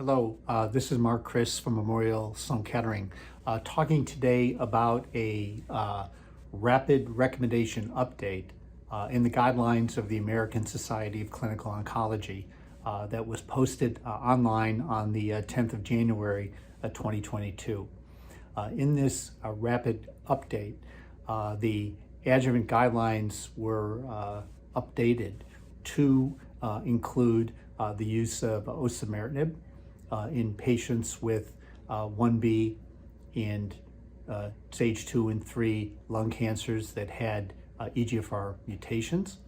Hello, this is Mark Chris from Memorial Sloan Kettering, talking today about a rapid recommendation update in the guidelines of the American Society of Clinical Oncology that was posted online on the 10th of January 2022. In this rapid update, the adjuvant guidelines were updated to include the use of osimertinib in patients with 1B and stage 2 and 3 lung cancers that had EGFR mutations,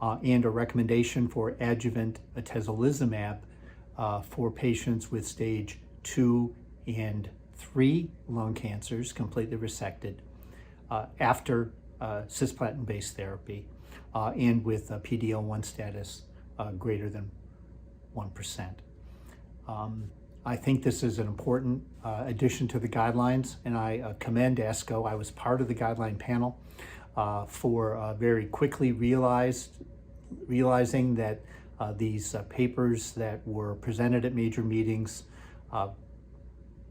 and a recommendation for adjuvant atezolizumab for patients with stage 2 and 3 lung cancers completely resected after cisplatin-based therapy and with a PD-L1 status greater than 1%. I think this is an important addition to the guidelines, and I commend ASCO. I was part of the guideline panel for very quickly realizing that these papers that were presented at major meetings,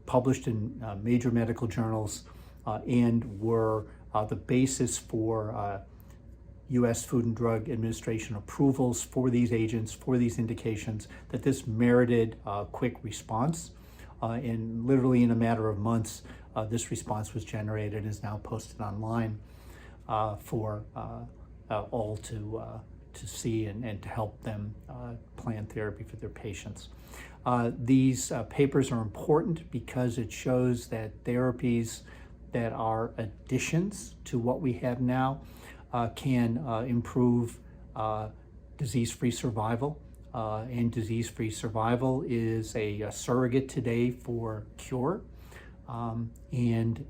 published in major medical journals, and were the basis for U.S. Food and Drug Administration approvals for these agents, for these indications, that this merited a quick response. And literally in a matter of months, this response was generated and is now posted online for all to see and to help them plan therapy for their patients. These papers are important because it shows that therapies that are additions to what we have now can improve disease-free survival. And disease-free survival is a surrogate today for cure. And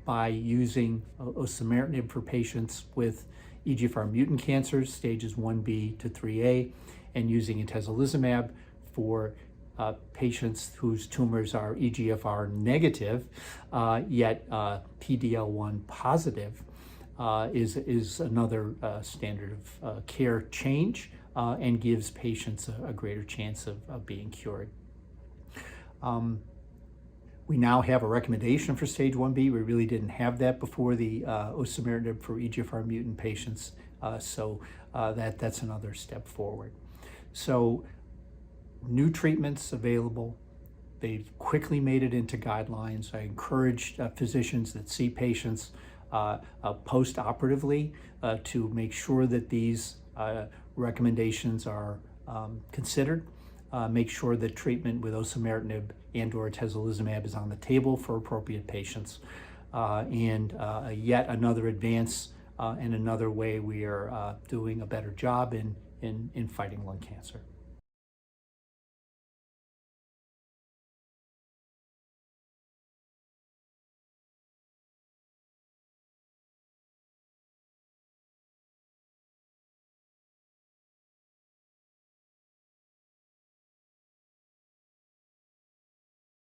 by using osimertinib for patients with EGFR mutant cancers, stages 1B to 3A, and using atezolizumab for patients whose tumors are EGFR negative, yet PD-L1 positive, is another standard of care change and gives patients a greater chance of being cured. We now have a recommendation for stage 1B. We really didn't have that before the osimertinib for EGFR mutant patients, so that's another step forward. So new treatments available. They've quickly made it into guidelines. I encourage physicians that see patients post-operatively to make sure that these recommendations are considered. Make sure that treatment with osimertinib and or atezolizumab is on the table for appropriate patients. And yet another advance and another way we are doing a better job in fighting lung cancer.